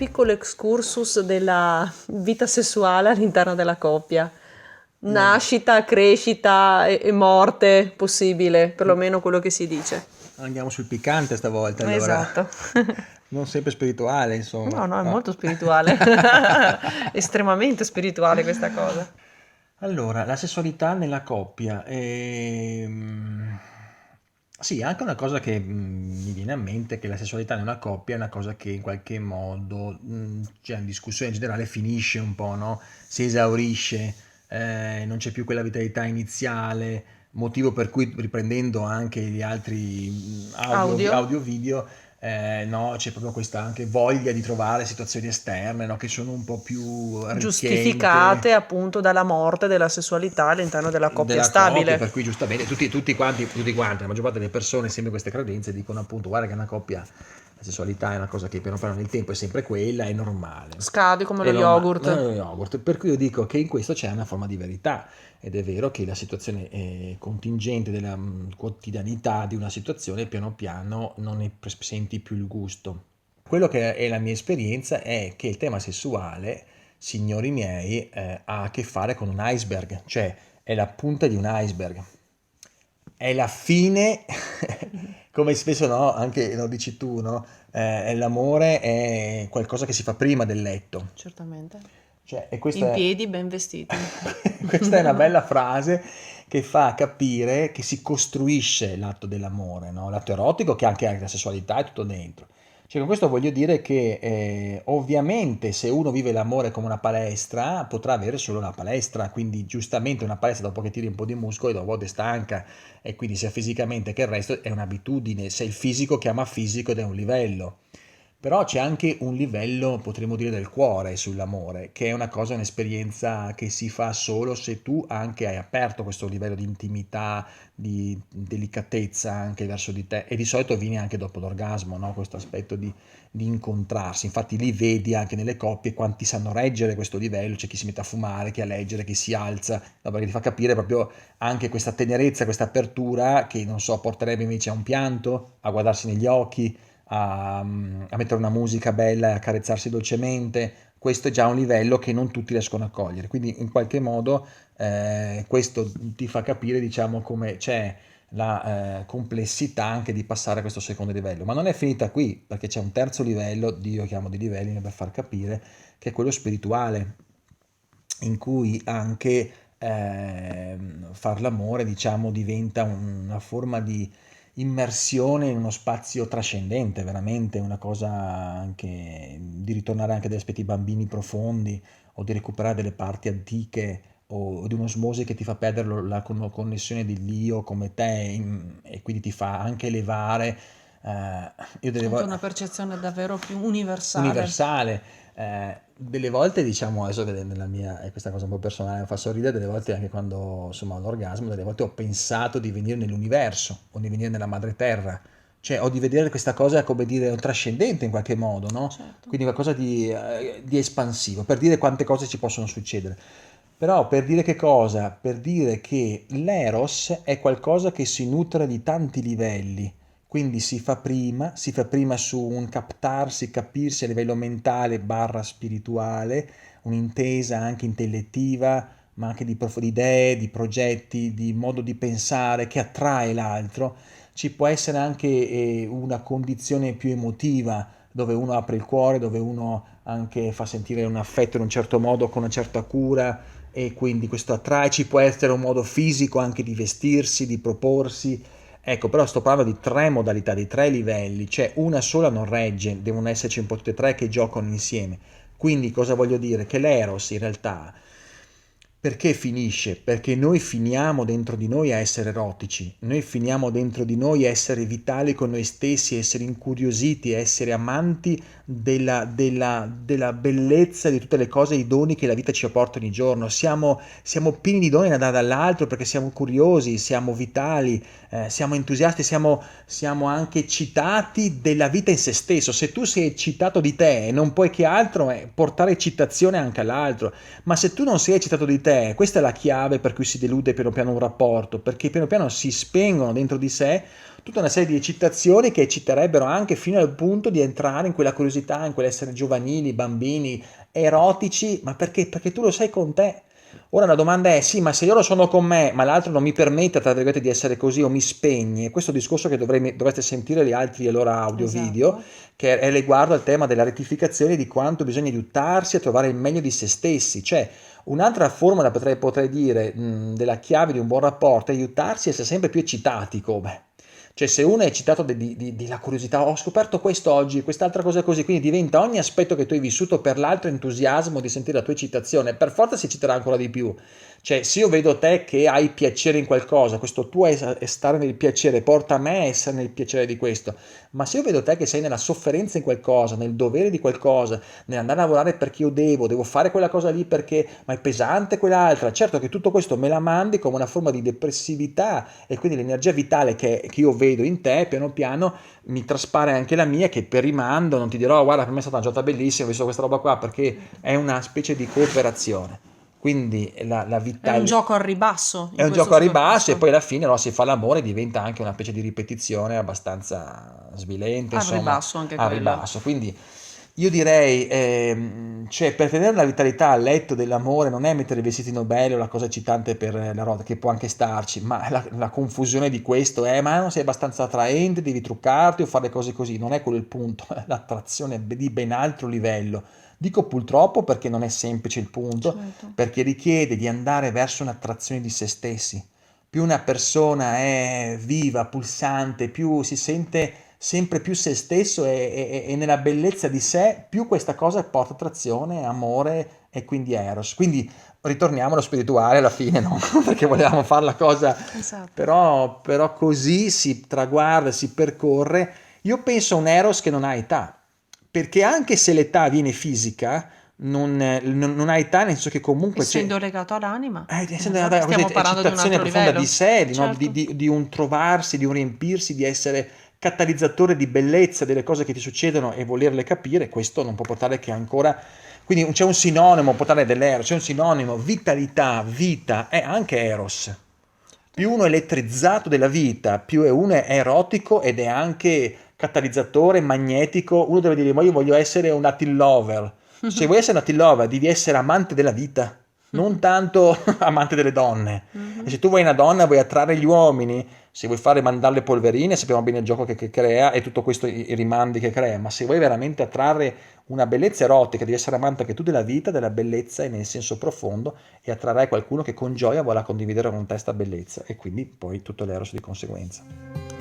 piccolo excursus della vita sessuale all'interno della coppia. Nascita, crescita e morte possibile, perlomeno quello che si dice. Andiamo sul piccante stavolta, allora. Esatto. Non sempre spirituale, insomma. No, è molto spirituale. Estremamente spirituale questa cosa. Allora, la sessualità nella coppia. Sì, anche una cosa che mi viene a mente è che la sessualità in una coppia è una cosa che in qualche modo, cioè in discussione in generale, finisce un po', no? Si esaurisce, non c'è più quella vitalità iniziale, motivo per cui riprendendo anche gli altri Audio. audio-video, no, c'è proprio questa anche voglia di trovare situazioni esterne, no, che sono un po' più Giustificate arricchenti appunto dalla morte della sessualità all'interno della coppia della coppia, stabile. per cui giustamente tutti quanti, la maggior parte delle persone sempre queste credenze dicono appunto guarda che una coppia, la sessualità è una cosa che piano piano nel tempo è sempre quella, è normale. Scade come lo È normale, yogurt. per cui io dico che in questo c'è una forma di verità ed è vero che la situazione contingente della quotidianità di una situazione piano piano non ne senti più il gusto. Quello che è la mia esperienza è che il tema sessuale, signori miei, ha a che fare con un iceberg, cioè è la punta di un iceberg, è la fine, come spesso no, anche lo dici tu, no? L'amore è qualcosa che si fa prima del letto. Certamente. Cioè, e In questa è, piedi, ben vestiti. questa è una bella frase che fa capire che si costruisce l'atto dell'amore, no? L'atto erotico che anche la sessualità è tutto dentro. Cioè, con questo voglio dire che ovviamente se uno vive l'amore come una palestra, potrà avere solo la palestra, quindi giustamente una palestra dopo che tiri un po' di muscoli, dopo a volte è stanca e quindi sia fisicamente che il resto è un'abitudine, se il fisico chiama fisico ed è un livello. Però c'è anche un livello, potremmo dire, del cuore sull'amore, che è una cosa, un'esperienza che si fa solo se tu anche hai aperto questo livello di intimità, di delicatezza anche verso di te. E di solito viene anche dopo l'orgasmo, no? Questo aspetto di incontrarsi. Infatti lì vedi anche nelle coppie quanti sanno reggere questo livello, c'è chi si mette a fumare, chi a leggere, chi si alza, no? Perché ti fa capire proprio anche questa tenerezza, questa apertura che, non so, porterebbe invece a un pianto, a guardarsi negli occhi a mettere una musica bella e accarezzarsi dolcemente. Questo è già un livello che non tutti riescono a cogliere, quindi in qualche modo questo ti fa capire, diciamo, come c'è la complessità anche di passare a questo secondo livello, ma non è finita qui, perché c'è un terzo livello, io chiamo di livelli per far capire, che è quello spirituale, in cui anche far l'amore, diciamo, diventa una forma di immersione in uno spazio trascendente, veramente una cosa anche di ritornare anche a degli aspetti bambini profondi o di recuperare delle parti antiche o di un'osmosi che ti fa perdere la connessione di Dio come te e quindi ti fa anche elevare. Io delle Anche volte una percezione davvero più universale. universale. Delle volte, diciamo, adesso che nella mia, è questa cosa un po' personale, mi fa sorridere, delle volte anche quando insomma ho l'orgasmo, delle volte ho pensato di venire nell'universo o di venire nella madre terra, cioè o di vedere questa cosa come dire un trascendente in qualche modo, no? Certo. Quindi qualcosa di espansivo, per dire quante cose ci possono succedere. Però per dire che cosa? Per dire che l'eros è qualcosa che si nutre di tanti livelli, quindi si fa prima su un captarsi, capirsi a livello mentale barra spirituale, un'intesa anche intellettiva, ma anche di idee, di progetti, di modo di pensare che attrae l'altro. Ci può essere anche una condizione più emotiva, dove uno apre il cuore, dove uno anche fa sentire un affetto in un certo modo, con una certa cura, e quindi questo attrae. Ci può essere un modo fisico anche di vestirsi, di proporsi. Ecco, però sto parlando di tre modalità, di tre livelli, cioè una sola non regge, devono esserci un po' tutte e tre che giocano insieme. Quindi cosa voglio dire? Che l'eros in realtà perché finisce? Perché noi finiamo dentro di noi a essere erotici, noi finiamo dentro di noi a essere vitali con noi stessi, essere incuriositi, essere amanti della bellezza di tutte le cose, i doni che la vita ci porta ogni giorno. Siamo pieni di doni da dare dall'altro perché siamo curiosi, siamo vitali, siamo entusiasti, siamo anche eccitati della vita in se stesso. Se tu sei eccitato di te, non puoi che altro portare eccitazione anche all'altro, ma se tu non sei eccitato di te, te. Questa è la chiave per cui si delude piano piano un rapporto, perché piano piano si spengono dentro di sé tutta una serie di eccitazioni che ecciterebbero anche fino al punto di entrare in quella curiosità, in quell'essere giovanili, bambini, erotici, ma perché? Perché tu lo sei con te. Ora la domanda è, sì, ma se io lo sono con me, ma l'altro non mi permette, tra virgolette, di essere così o mi spegne, questo discorso che dovreste sentire gli altri loro audio-video, Esatto. che è riguardo al tema della rettificazione di quanto bisogna aiutarsi a trovare il meglio di se stessi. Cioè, un'altra formula potrei dire della chiave di un buon rapporto è aiutarsi a essere sempre più eccitati, come. Cioè, se uno è eccitato della curiosità, ho scoperto questo oggi, quest'altra cosa così, quindi diventa ogni aspetto che tu hai vissuto per l'altro entusiasmo di sentire la tua eccitazione, per forza si ecciterà ancora di più. Cioè, se io vedo te che hai piacere in qualcosa, questo tuo stare nel piacere porta me a essere nel piacere di questo, ma se io vedo te che sei nella sofferenza in qualcosa, nel dovere di qualcosa, nell'andare a lavorare perché io devo fare quella cosa lì perché, ma è pesante quell'altra, certo che tutto questo me la mandi come una forma di depressività e quindi l'energia vitale che io vedo in te, piano piano mi traspare anche la mia, che per rimando non ti dirò, guarda, per me è stata una giornata bellissima, ho visto questa roba qua, perché è una specie di cooperazione. Quindi la È un vitale gioco al ribasso è in un questo gioco a ribasso e soprattutto. poi alla fine no, si fa l'amore e diventa anche una specie di ripetizione abbastanza svilente, Al insomma, ribasso anche a quello. ribasso. Quindi io direi, cioè, per tenere la vitalità a letto dell'amore non è mettere il vestitino bello, la cosa eccitante per la rosa, che può anche starci, ma la confusione di questo è, ma non sei abbastanza attraente, devi truccarti o fare cose così, non è quello il punto, è l'attrazione di ben altro livello. Dico purtroppo perché non è semplice il punto, Certo. perché richiede di andare verso un'attrazione di se stessi. Più una persona è viva, pulsante, più si sente sempre più se stesso e nella bellezza di sé, più questa cosa porta attrazione, amore e quindi eros. Quindi ritorniamo allo spirituale alla fine, no? Perché volevamo fare la cosa, Esatto. però così si traguarda, si percorre. Io penso a un eros che non ha età, perché anche se l'età viene fisica, non ha età, nel senso che comunque c'è Essendo legato all'anima, essendo allora una così stiamo parlando di un eccitazione altro profonda di livello. sé, Certo. di un trovarsi, di un riempirsi, di essere catalizzatore di bellezza delle cose che ti succedono e volerle capire, questo non può portare che ancora. Quindi c'è un sinonimo, portare dell'eros, c'è un sinonimo, vitalità, vita, è anche eros. Più uno è elettrizzato della vita, più uno è erotico ed è anche catalizzatore, magnetico. Uno deve dire, ma io voglio essere un Latin lover. Se vuoi essere un Latin lover, devi essere amante della vita, non tanto amante delle donne. E Mhm. se tu vuoi una donna, vuoi attrarre gli uomini, se vuoi fare mandare le polverine, sappiamo bene il gioco che crea e tutto questo i rimandi che crea, ma se vuoi veramente attrarre una bellezza erotica, devi essere amante anche tu della vita, della bellezza e nel senso profondo e attrarrai qualcuno che con gioia vorrà condividere con te sta bellezza e quindi poi tutto l'eros di conseguenza.